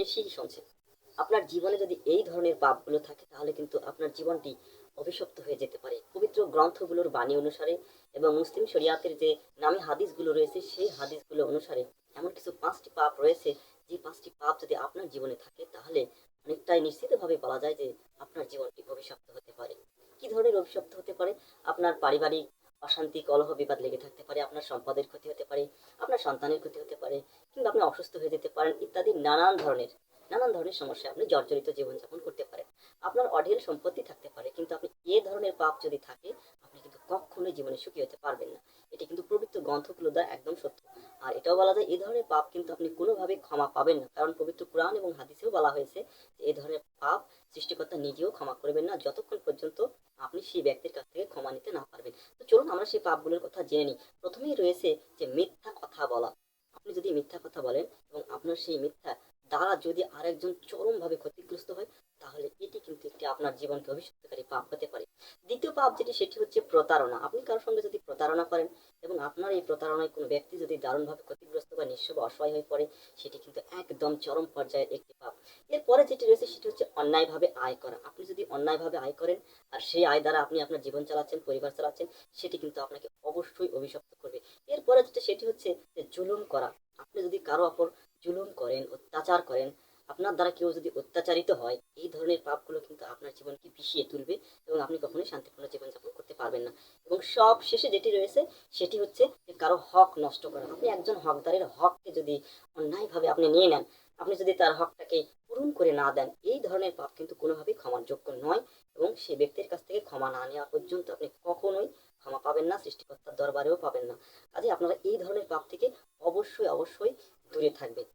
আপনি ঠিকই শুনছেন। আপনার জীবনে যদি এই ধরনের পাপগুলো থাকে তাহলে কিন্তু আপনার জীবনটি অভিশপ্ত হয়ে যেতে পারে। পবিত্র গ্রন্থগুলোর বাণী অনুসারে এবং মুসলিম শরিয়াতের যে নামী হাদিসগুলো রয়েছে সেই হাদিসগুলো অনুসারে এমন কিছু ৫টি পাপ রয়েছে, যে ৫টি পাপ যদি আপনার জীবনে থাকে তাহলে অনেকটাই নিশ্চিতভাবে বলা যায় যে আপনার জীবনটি অভিশপ্ত হতে পারে। কি ধরনের অভিশপ্ত হতে পারে? আপনার পারিবারিক অশান্তি, কলহ, বিবাদ লেগে থাকতে পারে, আপনার সম্পদের ক্ষতি হতে পারে, আপনার সন্তানের ক্ষতি হতে পারে, কিংবা আপনি অসুস্থ হয়ে যেতে পারেন ইত্যাদি নানান ধরনের সমস্যায় আপনি জর্জরিত জীবনযাপন করতে পারেন। আপনার অঢেল সম্পত্তি থাকতে পারে, কিন্তু আপনি এ ধরনের পাপ যদি থাকে আপনি কিন্তু কখনোই জীবনে সুখী হতে পারবেন না। এটি কিন্তু পবিত্র গ্রন্থগুলো দ্বারা একদম সত্য। আর এটাও বলা যায় এই ধরনের পাপ কিন্তু আপনি কোনোভাবে ক্ষমা পাবেন না, কারণ পবিত্র কোরআন এবং হাদিসেও বলা হয়েছে যে এই ধরনের পাপ সৃষ্টিকর্তা নিজেও ক্ষমা করবেন না যতক্ষণ পর্যন্ত আপনি সেই ব্যক্তির কাছ থেকে ক্ষমা নিতে না পারবেন। তো চলুন আমরা সেই পাপগুলোর কথা জেনে নিই। প্রথমেই রয়েছে যে মিথ্যা কথা বলা। আপনি যদি মিথ্যা কথা বলেন এবং আপনার সেই মিথ্যা দ্বারা যদি আরেকজন চরমভাবে ক্ষতিগ্রস্ত হয় তাহলে এটি কিন্তু একটি আপনার জীবনকে অভিশপ্তকারী পাপ হতে পারে। দ্বিতীয় পাপ যেটি সেটি হচ্ছে প্রতারণা। আপনি কারোর সঙ্গে যদি প্রতারণা করেন এবং আপনার এই প্রতারণায় কোনো ব্যক্তি যদি দারুণভাবে ক্ষতিগ্রস্ত বা নিঃস্ব বা অসহায় হয়ে পড়ে, সেটি কিন্তু একদম চরম পর্যায়ের একটি পাপ। এরপরে যেটি রয়েছে সেটি হচ্ছে অন্যায়ভাবে আয় করা। আপনি যদি অন্যায়ভাবে আয় করেন আর সেই আয় দ্বারা আপনি আপনার জীবন চালাচ্ছেন, পরিবার চালাচ্ছেন, সেটি কিন্তু আপনাকে অবশ্যই অভিশপ্ত করবে। এরপরে যেটা সেটি হচ্ছে যে জুলুম করা। আপনি যদি কারো ওপর জুলুম করেন, অত্যাচার করেন, আপনার দ্বারা কেউ যদি অত্যাচারিত হয়, এই ধরনের পাপগুলো কিন্তু আপনার জীবনকে পিষিয়ে তুলবে এবং আপনি কখনোই শান্তিপূর্ণ জীবনযাপন করতে পারবেন না। এবং সব শেষে যেটি রয়েছে সেটি হচ্ছে যে কারো হক নষ্ট করা। আপনি একজন হকদারের হককে যদি অন্যায়ভাবে আপনি নিয়ে নেন, আপনি যদি তার হকটাকে পূরণ করে না দেন, এই ধরনের পাপ কিন্তু কোনোভাবেই ক্ষমার যোগ্য নয়। এবং সেই ব্যক্তির কাছ থেকে ক্ষমা না নেওয়া পর্যন্ত আপনি কখনোই ক্ষমা পাবেন না, সৃষ্টিকর্তার দরবারেও পাবেন না। কাজে আপনারা এই ধরনের পাপ থেকে অবশ্যই দূরে থাকবেন।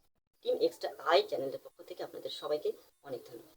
টিম এক্সট্রা আই চ্যানেলের পক্ষ থেকে আপনাদের সবাইকে অনেক ধন্যবাদ।